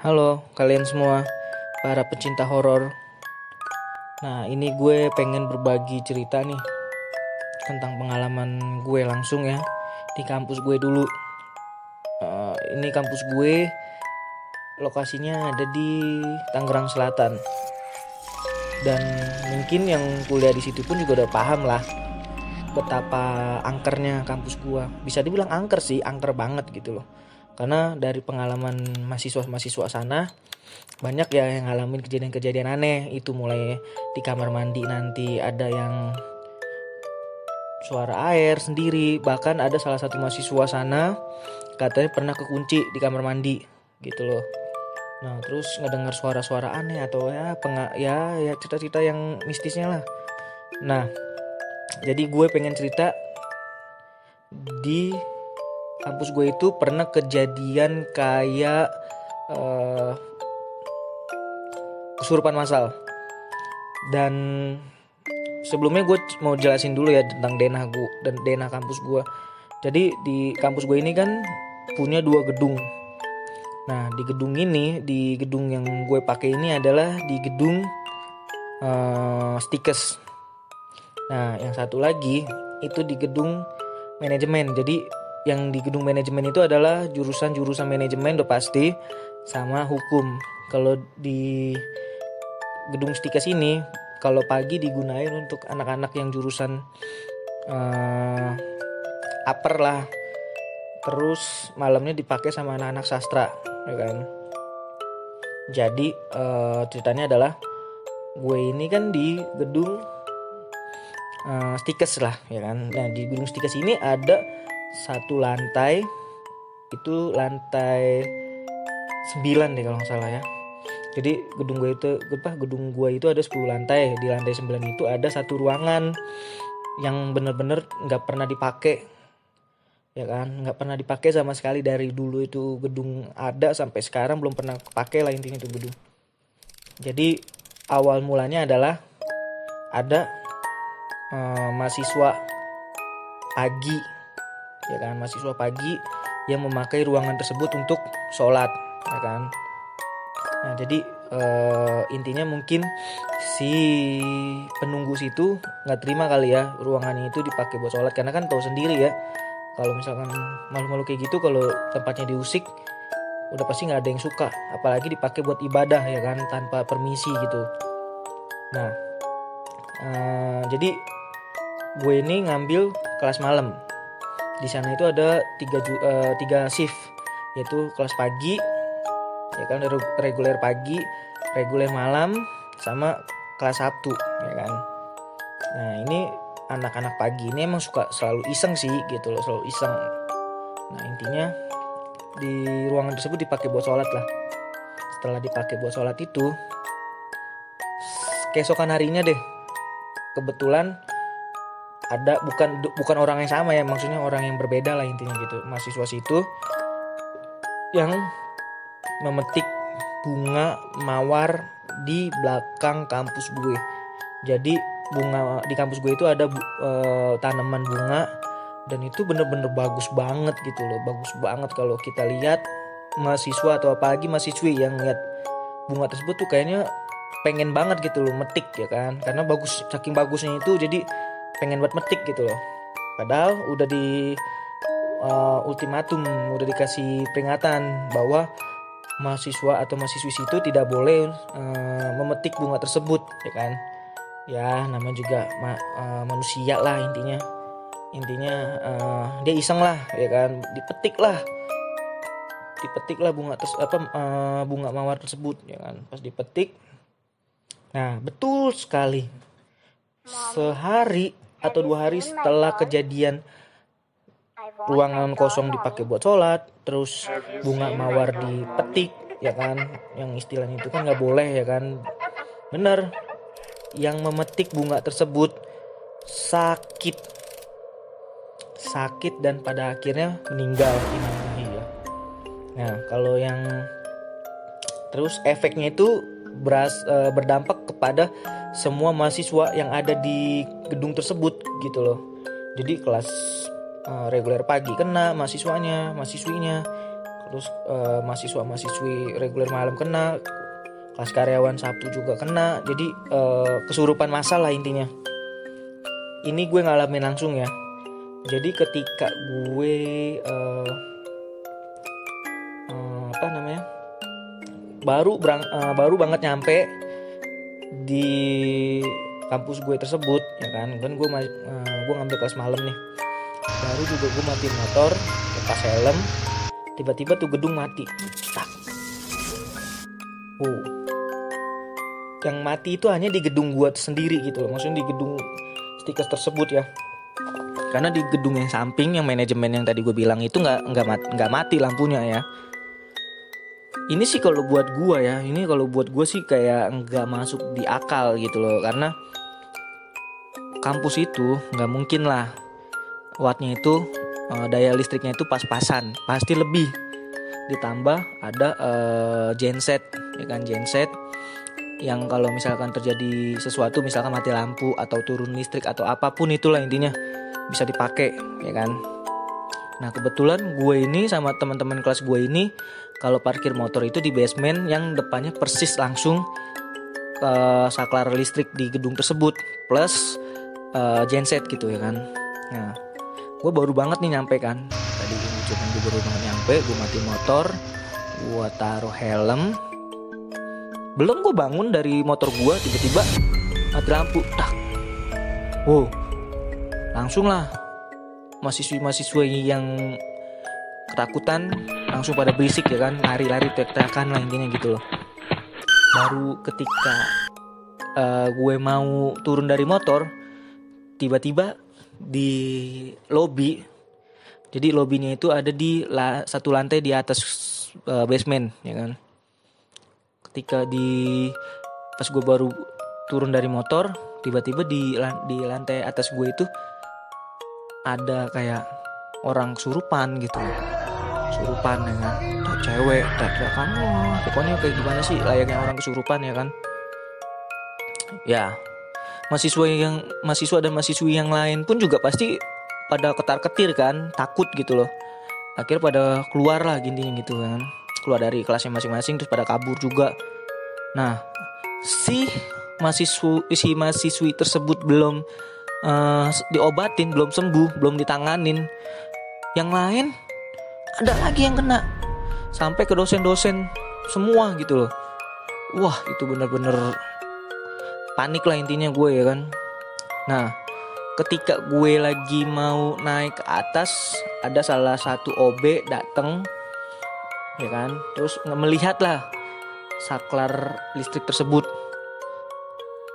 Halo kalian semua, para pecinta horor. Nah, ini gue pengen berbagi cerita nih tentang pengalaman gue langsung ya di kampus gue dulu. Ini kampus gue lokasinya ada di Tangerang Selatan. Dan mungkin yang kuliah di situ pun juga udah paham lah betapa angkernya kampus gue. Bisa dibilang angker sih, angker banget gitu loh. Karena dari pengalaman mahasiswa-mahasiswa sana banyak ya yang ngalamin kejadian-kejadian aneh. Itu mulai di kamar mandi nanti ada yang suara air sendiri. Bahkan ada salah satu mahasiswa sana katanya pernah kekunci di kamar mandi gitu loh. Nah, terus ngedengar suara-suara aneh atau ya cerita-cerita yang mistisnya lah. Nah, jadi gue pengen cerita di kampus gue itu pernah kejadian kayak kesurupan massal. Dan sebelumnya gue mau jelasin dulu ya tentang denah kampus gue. Jadi di kampus gue ini kan punya 2 gedung. Nah, di gedung yang gue pakai ini adalah di gedung Stikes. Nah, yang satu lagi itu di gedung manajemen. Jadi yang di gedung manajemen itu adalah jurusan manajemen udah pasti sama hukum. Kalau di gedung Stikes ini kalau pagi digunain untuk anak-anak yang jurusan upper lah. Terus malamnya dipakai sama anak-anak sastra, ya kan. Jadi ceritanya adalah gue ini kan di gedung Stikes lah, ya kan. Nah, di gedung Stikes ini ada satu lantai, itu lantai 9 deh kalau nggak salah ya. Jadi gedung gua itu ada 10 lantai. Di lantai 9 itu ada satu ruangan yang bener-bener nggak pernah dipakai, ya kan, nggak pernah dipakai sama sekali dari dulu itu gedung ada sampai sekarang belum pernah pakai lah intinya itu gedung. Jadi awal mulanya adalah ada mahasiswa pagi, ya kan, mahasiswa pagi yang memakai ruangan tersebut untuk sholat, ya kan. Nah, jadi intinya mungkin si penunggu situ nggak terima kali ya ruangannya itu dipakai buat sholat, karena kan tahu sendiri ya kalau misalkan malu-malu kayak gitu, kalau tempatnya diusik udah pasti nggak ada yang suka, apalagi dipakai buat ibadah, ya kan, tanpa permisi gitu. Nah, jadi gue ini ngambil kelas malam. Di sana itu ada 3 shift, yaitu kelas pagi, ya kan, reguler pagi, reguler malam, sama kelas Sabtu, ya kan. Nah, ini anak-anak pagi ini emang suka selalu iseng sih gitu loh, selalu iseng. Nah, intinya di ruangan tersebut dipakai buat sholat lah. Setelah dipakai buat sholat itu, keesokan harinya deh, kebetulan ada bukan orang yang sama ya, maksudnya orang yang berbeda lah intinya gitu. Mahasiswa situ yang memetik bunga mawar di belakang kampus gue. Jadi bunga di kampus gue itu ada tanaman bunga, dan itu bener-bener bagus banget gitu loh, bagus banget. Kalau kita lihat mahasiswa atau apalagi mahasiswi yang lihat bunga tersebut tuh kayaknya pengen banget gitu loh metik, ya kan, karena bagus, saking bagusnya itu jadi pengen buat metik gitu loh. Padahal udah di ultimatum, udah dikasih peringatan bahwa mahasiswa atau mahasiswi situ tidak boleh memetik bunga tersebut, ya kan. Ya namanya juga manusia lah intinya dia iseng lah, ya kan, dipetik lah bunga mawar tersebut, ya kan. Pas dipetik, nah betul sekali sehari atau 2 hari setelah kejadian ruangan kosong dipakai buat sholat, terus bunga mawar dipetik, ya kan, yang istilahnya itu kan nggak boleh, ya kan. Bener, yang memetik bunga tersebut sakit dan pada akhirnya meninggal. Nah, kalau yang terus efeknya itu berdampak kepada semua mahasiswa yang ada di gedung tersebut gitu loh. Jadi kelas reguler pagi kena mahasiswinya, terus mahasiswa-mahasiswi reguler malam kena, kelas karyawan Sabtu juga kena. Jadi kesurupan massal lah intinya. Ini gue ngalamin langsung ya. Jadi ketika gue baru banget nyampe di kampus gue tersebut, ya kan gue ngambil kelas malam nih, baru juga gue matiin motor, lepas helm, tiba-tiba tuh gedung mati. Tak. Yang mati itu hanya di gedung gue sendiri gitu loh, maksudnya di gedung Stikers tersebut ya. Karena di gedung yang samping, yang manajemen yang tadi gue bilang itu nggak mati lampunya ya. Ini sih kalau buat gue sih kayak nggak masuk di akal gitu loh, karena kampus itu nggak mungkin lah wattnya itu daya listriknya itu pas-pasan, pasti lebih. Ditambah ada genset, ya kan, genset yang kalau misalkan terjadi sesuatu, misalkan mati lampu atau turun listrik atau apapun itulah intinya bisa dipakai, ya kan. Nah kebetulan gue ini sama teman-teman kelas gue ini kalau parkir motor itu di basement yang depannya persis langsung ke saklar listrik di gedung tersebut plus genset gitu ya kan. Nah gue baru banget nih nyampe kan, tadi gue baru banget nyampe, gue matiin motor, gue taruh helm, belum gue bangun dari motor gue tiba-tiba mati lampu, tak. Langsung lah mahasiswa yang ketakutan langsung pada berisik ya kan, lari-lari teriak-teriakan lah intinya gitu loh. Baru ketika gue mau turun dari motor, tiba-tiba di lobi, jadi lobinya itu ada di satu lantai di atas basement ya kan. Ketika pas gue baru turun dari motor, tiba-tiba di lantai atas gue itu ada kayak orang kesurupan gitu, kesurupan ya kan, cewek teriak-teriakan, pokoknya kayak gimana sih layaknya orang kesurupan ya kan. Ya mahasiswa dan mahasiswi yang lain pun juga pasti pada ketar-ketir kan, takut gitu loh. Akhirnya pada keluar lah intinya gitu kan, keluar dari kelasnya masing-masing terus pada kabur juga. Nah si mahasiswi tersebut belum diobatin, belum sembuh, belum ditanganin, yang lain ada lagi yang kena sampai ke dosen-dosen semua gitu loh. Wah itu bener-bener panik lah intinya gue ya kan. Nah ketika gue lagi mau naik ke atas, ada salah satu OB dateng ya kan, terus melihat lah saklar listrik tersebut.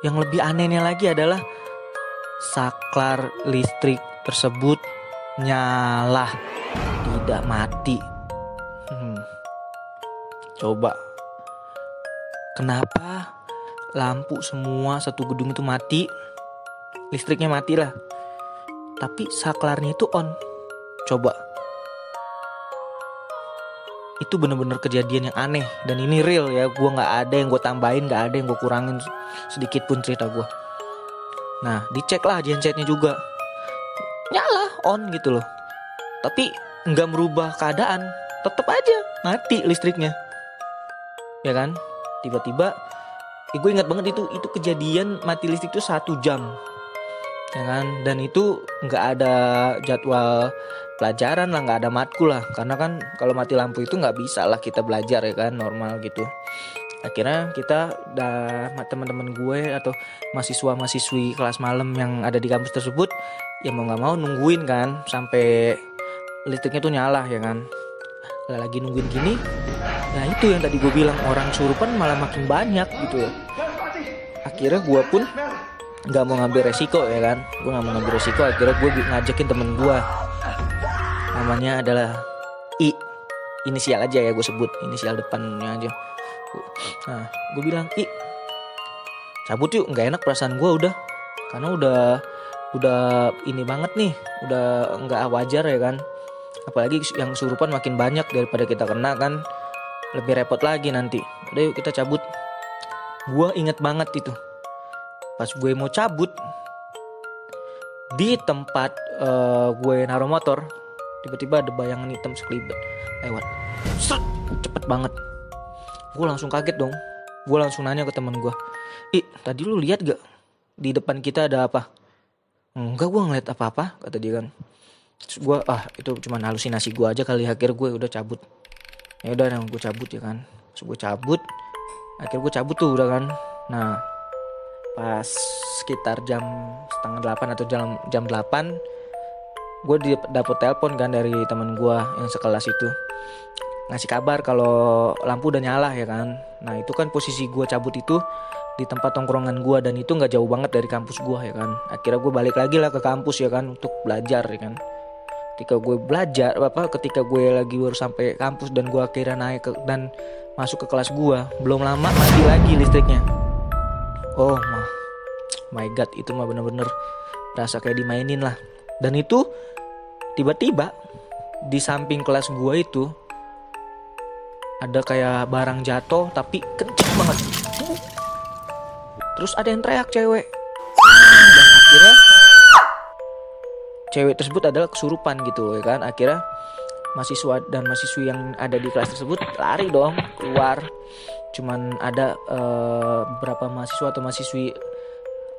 Yang lebih anehnya lagi adalah saklar listrik tersebut nyala, tidak mati. Coba kenapa lampu semua satu gedung itu mati, listriknya mati lah, tapi saklarnya itu on? Coba, itu bener-bener kejadian yang aneh dan ini real ya. Gue nggak ada yang gue tambahin, nggak ada yang gue kurangin sedikit pun cerita gue. Nah dicek lah gensetnya juga nyala, on gitu loh, tapi nggak merubah keadaan, tetap aja mati listriknya ya kan. Tiba-tiba gue ingat banget itu kejadian mati listrik itu 1 jam ya kan, dan itu nggak ada jadwal pelajaran lah, nggak ada matkul lah, karena kan kalau mati lampu itu nggak bisa lah kita belajar ya kan, normal gitu. Akhirnya kita teman-teman gue atau mahasiswa-mahasiswi kelas malam yang ada di kampus tersebut ya mau nggak mau nungguin kan sampai listriknya tuh nyala ya kan. Lagi nungguin gini, nah itu yang tadi gue bilang, orang kesurupan malah makin banyak gitu ya. Akhirnya gue pun nggak mau ngambil resiko ya kan, akhirnya gue ngajakin temen gue, namanya adalah I, inisial aja ya gue sebut, inisial depannya aja. Nah gue bilang, I cabut yuk, nggak enak perasaan gue udah, karena udah ini banget nih, udah nggak wajar ya kan, apalagi yang kesurupan makin banyak daripada kita kena kan, lebih repot lagi nanti. Udah yuk kita cabut. Gue inget banget itu, pas gue mau cabut di tempat gue naruh motor, tiba-tiba ada bayangan hitam sekelibat lewat. Sret, cepet banget. Gue langsung kaget dong. Gue langsung nanya ke teman gue, tadi lu lihat gak di depan kita ada apa? Enggak, gue ngeliat apa-apa, kata dia kan. Terus gue, itu cuma halusinasi gue aja kali. Akhirnya gue udah cabut. Ya udah, gue cabut ya kan. Terus gue cabut. Akhirnya gue cabut tuh udah kan. Nah, pas sekitar jam 7:30 atau jam 8, gue dapet telepon kan dari teman gue yang sekelas itu, ngasih kabar kalau lampu udah nyala ya kan. Nah itu kan posisi gue cabut itu di tempat tongkrongan gue, dan itu nggak jauh banget dari kampus gue ya kan. Akhirnya gue balik lagi lah ke kampus ya kan untuk belajar ya kan. Ketika gue lagi baru sampai kampus dan gue akhirnya naik dan masuk ke kelas gue, belum lama mati lagi listriknya. Oh my god, itu mah bener-bener berasa kayak dimainin lah. Dan itu tiba-tiba di samping kelas gue itu ada kayak barang jatuh tapi kenceng banget. Terus ada yang teriak cewek. Dan akhirnya cewek tersebut adalah kesurupan gitu ya kan. Akhirnya mahasiswa dan mahasiswi yang ada di kelas tersebut lari dong keluar. Cuman ada beberapa mahasiswa atau mahasiswi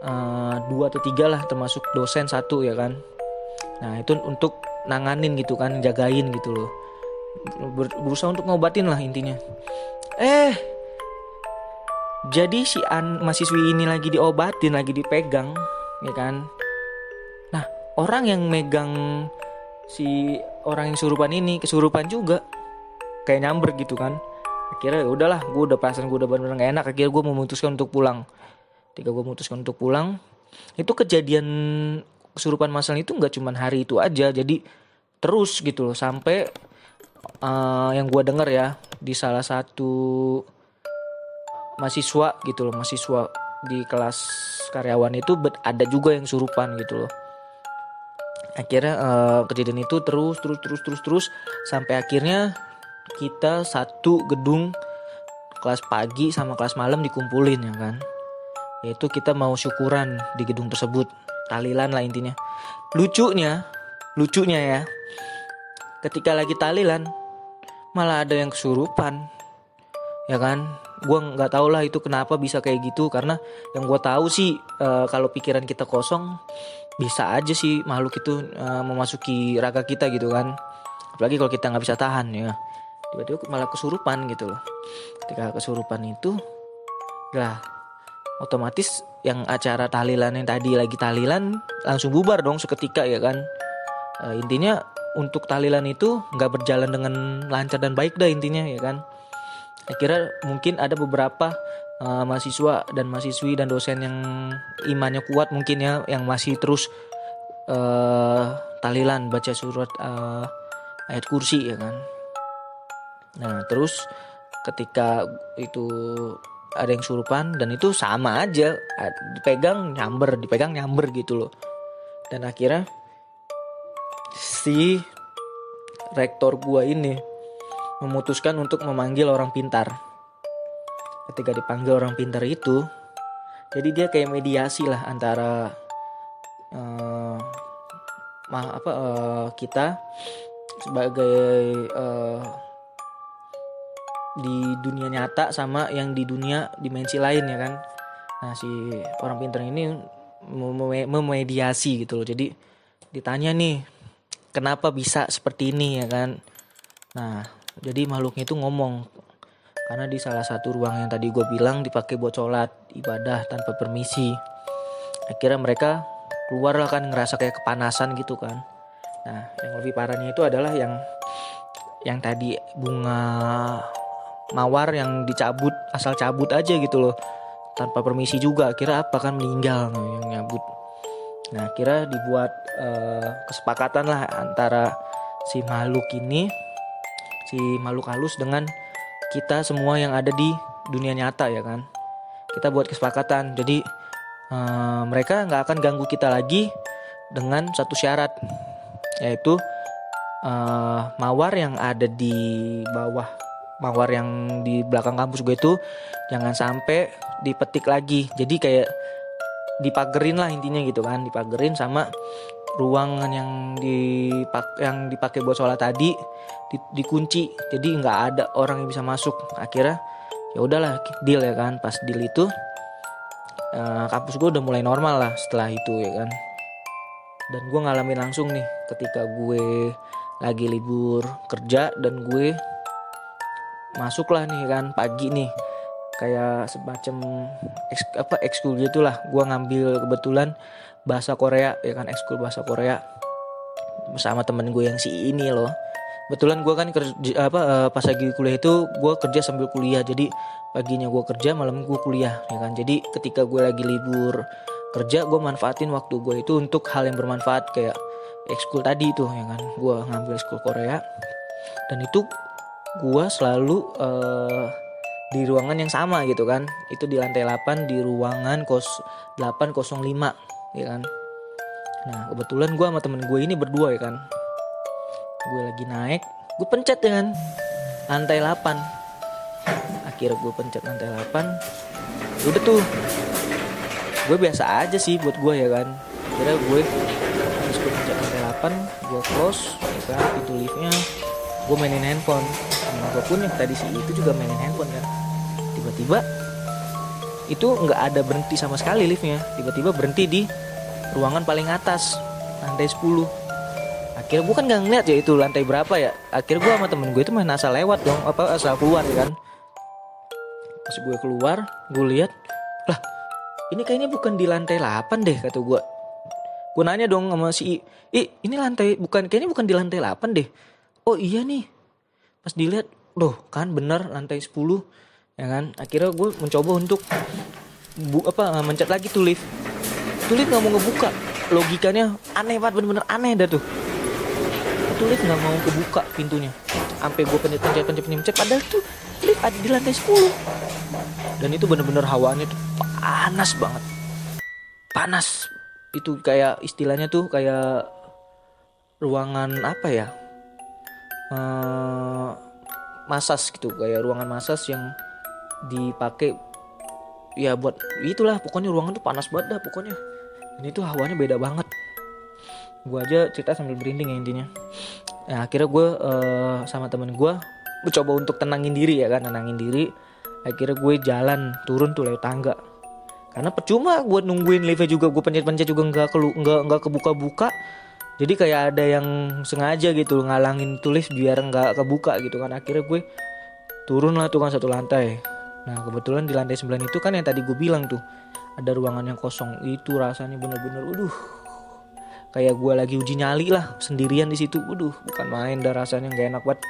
2 atau 3 lah, termasuk dosen 1 ya kan. Nah itu untuk nanganin gitu kan, jagain gitu loh, berusaha untuk ngobatin lah intinya. Jadi si mahasiswi ini lagi diobatin, lagi dipegang ya kan. Nah orang yang megang si orang yang kesurupan juga, kayak nyamber gitu kan. Akhirnya udahlah, gue udah perasaan gue udah bener-bener gak enak. Akhirnya gue memutuskan untuk pulang. Ketika gue memutuskan untuk pulang, itu kejadian kesurupan masal itu nggak cuma hari itu aja, jadi terus gitu loh, sampai yang gue dengar ya, di salah satu mahasiswa gitu loh, mahasiswa di kelas karyawan itu ada juga yang kesurupan gitu loh. Akhirnya kejadian itu terus sampai akhirnya kita satu gedung, kelas pagi sama kelas malam dikumpulin ya kan. Yaitu kita mau syukuran di gedung tersebut, tahlilan lah intinya. Lucunya ya, ketika lagi tahlilan malah ada yang kesurupan ya kan. Gue nggak tahu lah itu kenapa bisa kayak gitu, karena yang gue tahu sih kalau pikiran kita kosong bisa aja sih makhluk itu memasuki raga kita gitu kan. Apalagi kalau kita nggak bisa tahan ya, tiba-tiba malah kesurupan gitu loh. Ketika kesurupan itu lah, otomatis yang acara tahlilan yang tadi lagi tahlilan langsung bubar dong seketika ya kan. Intinya untuk tahlilan itu nggak berjalan dengan lancar dan baik dah intinya ya kan. Akhirnya mungkin ada beberapa mahasiswa dan mahasiswi dan dosen yang imannya kuat mungkin ya, yang masih terus tahlilan, baca surat ayat kursi ya kan. Nah terus ketika itu ada yang surupan, dan itu sama aja, dipegang nyamber gitu loh. Dan akhirnya si rektor gua ini memutuskan untuk memanggil orang pintar. Ketika dipanggil orang pintar itu, jadi dia kayak mediasi lah antara kita sebagai di dunia nyata sama yang di dunia dimensi lain ya kan. Nah si orang pintar ini memediasi gitu loh. Jadi ditanya nih, kenapa bisa seperti ini ya kan. Nah jadi makhluknya itu ngomong, karena di salah satu ruang yang tadi gue bilang dipakai buat sholat ibadah tanpa permisi. Akhirnya mereka keluar lah kan, ngerasa kayak kepanasan gitu kan. Nah yang lebih parahnya itu adalah yang tadi bunga mawar yang dicabut, asal cabut aja gitu loh, tanpa permisi juga. Akhirnya apa kan, meninggal yang nyabut. Nah akhirnya dibuat kesepakatan lah antara si makhluk ini, si makhluk halus dengan kita semua yang ada di dunia nyata ya kan. Kita buat kesepakatan, jadi mereka nggak akan ganggu kita lagi dengan satu syarat, yaitu mawar yang ada di bawah, mawar yang di belakang kampus gue itu jangan sampai dipetik lagi. Jadi kayak dipagerin lah intinya gitu kan, dipagerin sama ruangan yang dipakai buat sholat tadi dikunci, jadi nggak ada orang yang bisa masuk. Akhirnya ya udahlah, deal ya kan. Pas deal itu kampus gue udah mulai normal lah setelah itu ya kan. Dan gue ngalamin langsung nih ketika gue lagi libur kerja dan gue masuk lah nih kan pagi nih, kayak semacam ekskul gitulah. Gue ngambil kebetulan bahasa Korea ya kan, ekskul bahasa Korea bersama temen gue yang si ini loh. Kebetulan gue kan kerja pas lagi kuliah itu gue kerja sambil kuliah, jadi paginya gue kerja, malam gue kuliah ya kan. Jadi ketika gue lagi libur kerja, gue manfaatin waktu gue itu untuk hal yang bermanfaat kayak ekskul tadi itu ya kan. Gue ngambil ekskul Korea dan itu gue selalu di ruangan yang sama gitu kan. Itu di lantai 8 di ruangan 805 ya kan. Nah kebetulan gue sama temen gue ini berdua ya kan. Gue lagi naik, gue pencet dengan lantai 8. Akhirnya gue pencet lantai 8. Udah tuh, gue biasa aja sih buat gue ya kan. Akhirnya gue habis gue pencet lantai 8, gue close ya kan pintu liftnya. Gue mainin handphone. Temen gue pun yang tadi sih itu juga mainin handphone kan. Tiba-tiba itu nggak ada berhenti sama sekali liftnya. Tiba-tiba berhenti di ruangan paling atas, lantai 10. Akhirnya gue kan nggak ngeliat ya itu lantai berapa ya. Akhirnya gue sama temen gue itu main asal lewat dong, asal keluar ya kan. Pas gue keluar, gue lihat, lah ini kayaknya bukan di lantai 8 deh kata gue. Gue nanya dong sama si ini kayaknya bukan di lantai 8 deh. Oh iya nih. Pas dilihat, loh kan bener lantai 10 ya kan. Akhirnya gue mencoba untuk mencet lagi tuh lift. Tuh lift nggak mau ngebuka. Logikanya aneh banget, bener-bener aneh dah tuh. Tuh lift nggak mau kebuka pintunya. Sampai gue pencet. Padahal tuh lift ada di lantai 10. Dan itu bener-bener hawanya tuh panas banget. Panas. Itu kayak istilahnya tuh kayak ruangan apa ya? Masas gitu, kayak ruangan masas yang dipakai ya buat itulah, pokoknya ruangan tuh panas banget dah pokoknya. Dan itu hawanya beda banget. Gue aja cerita sambil berinding ya intinya. Nah akhirnya gue sama temen gue mencoba untuk tenangin diri ya kan, akhirnya gue jalan turun tuh lewat tangga, karena percuma gue nungguin liftnya juga, gue pencet juga nggak kebuka. Jadi kayak ada yang sengaja gitu ngalangin tuh lift biar nggak kebuka gitu kan. Akhirnya gue turun lah tuh kan satu lantai. Nah kebetulan di lantai 9 itu kan yang tadi gue bilang tuh ada ruangan yang kosong. Itu rasanya bener-bener kayak gue lagi uji nyali lah sendirian di situ. Bukan main dah, rasanya nggak enak banget.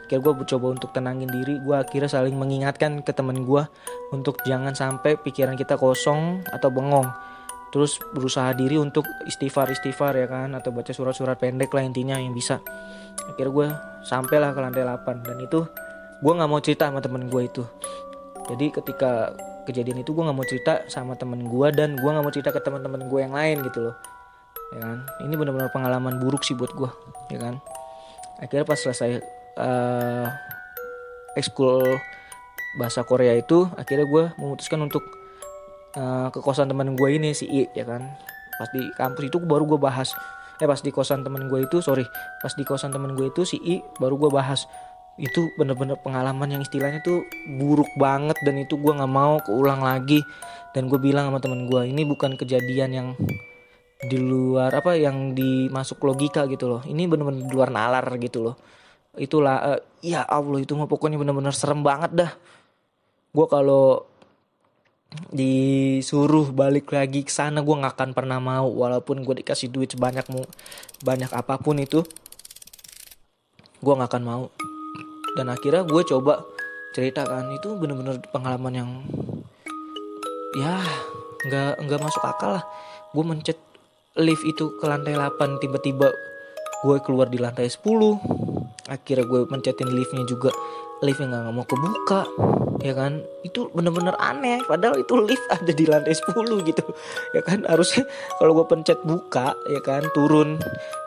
Akhirnya gue coba untuk tenangin diri. Gue akhirnya saling mengingatkan ke temen gue untuk jangan sampai pikiran kita kosong atau bengong. Terus berusaha diri untuk istighfar ya kan, atau baca surat-surat pendek lah intinya yang bisa. Akhirnya gue sampailah ke lantai 8. Dan itu gue gak mau cerita sama temen gue itu. Jadi ketika kejadian itu gue gak mau cerita sama temen gue, dan gue gak mau cerita ke teman-teman gue yang lain gitu loh ya kan. Ini benar-benar pengalaman buruk sih buat gue ya kan. Akhirnya pas selesai ekskul bahasa Korea itu, akhirnya gue memutuskan untuk ke kosan teman gue ini si I ya kan. Pas di kampus itu baru gue bahas pas di kosan teman gue itu si I baru gue bahas. Itu bener-bener pengalaman yang istilahnya tuh buruk banget, dan itu gue nggak mau keulang lagi. Dan gue bilang sama teman gue, ini bukan kejadian yang di luar yang dimasuk logika gitu loh, ini bener-bener di luar nalar gitu loh. Itulah ya Allah, itu mah pokoknya bener-bener serem banget dah. Gue kalau disuruh balik lagi ke sana gue nggak akan pernah mau, walaupun gue dikasih duit banyak apapun itu, gue nggak akan mau. Dan akhirnya gue coba ceritakan, itu bener-bener pengalaman yang ya nggak masuk akal lah. Gue mencet lift itu ke lantai 8, tiba-tiba gue keluar di lantai 10. Akhirnya gue mencetin liftnya juga, liftnya nggak mau kebuka ya kan. Itu bener-bener aneh, padahal itu lift ada di lantai 10 gitu ya kan. Harusnya kalau gue pencet buka ya kan, turun,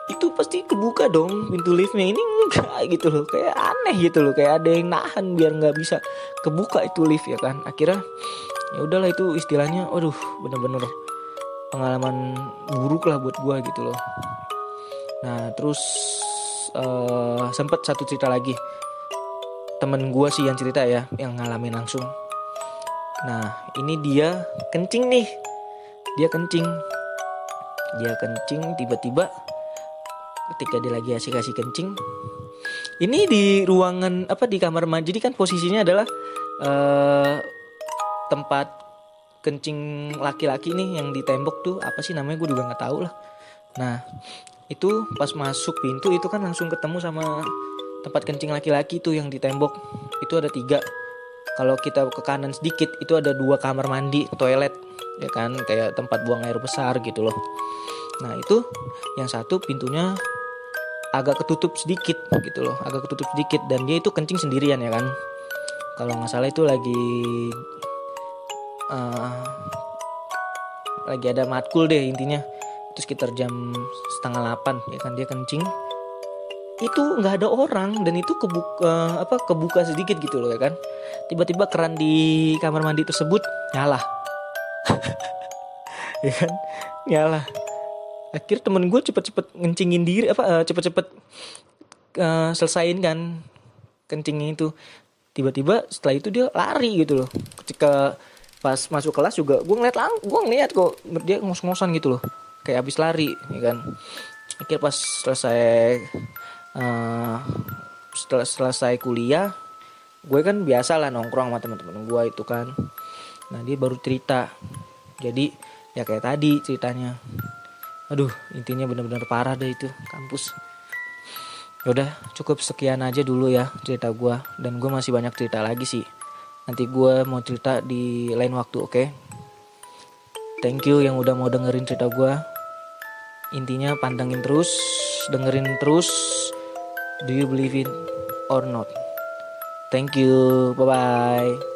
itu pasti kebuka dong pintu liftnya. Ini enggak gitu loh, kayak aneh gitu loh, kayak ada yang nahan biar nggak bisa kebuka itu lift ya kan. Akhirnya ya udahlah, itu istilahnya bener-bener pengalaman buruk lah buat gue gitu loh. Nah terus sempet satu cerita lagi, temen gue sih yang cerita ya, yang ngalamin langsung. Nah ini dia kencing nih, dia kencing tiba-tiba ketika dia lagi asik-asik kencing, ini di ruangan di kamar mandi. Jadi kan posisinya adalah tempat kencing laki-laki nih yang di tembok tuh, apa sih namanya gue juga nggak tahu lah. Nah itu pas masuk pintu itu kan langsung ketemu sama tempat kencing laki-laki tuh yang di tembok. Itu ada 3. Kalau kita ke kanan sedikit itu ada 2 kamar mandi, toilet ya kan, kayak tempat buang air besar gitu loh. Nah itu yang satu pintunya agak ketutup sedikit gitu loh, dan dia itu kencing sendirian ya kan. Kalau nggak salah itu lagi ada matkul deh intinya. Itu sekitar jam 7:30 ya kan, dia kencing. Itu nggak ada orang dan itu kebuka sedikit gitu loh ya kan. Tiba-tiba keran di kamar mandi tersebut nyala. Ya kan, nyala. Akhir temen gue cepet-cepet ngencingin diri, cepet-cepet selesain kan kencingnya itu. Tiba-tiba setelah itu dia lari gitu loh. Ketika pas masuk kelas juga gue ngeliat kok dia ngos-ngosan gitu loh, kayak abis lari ya kan. Akhir pas selesai kuliah, gue kan biasa lah nongkrong sama teman-teman gue itu kan. Nah dia baru cerita, jadi ya kayak tadi ceritanya. Aduh intinya benar-benar parah deh itu kampus. Yaudah cukup sekian aja dulu ya cerita gue, dan gue masih banyak cerita lagi sih. Nanti gue mau cerita di lain waktu, oke? Thank you yang udah mau dengerin cerita gue. Intinya pantengin terus, dengerin terus. Do you believe it or not? Thank you, bye-bye.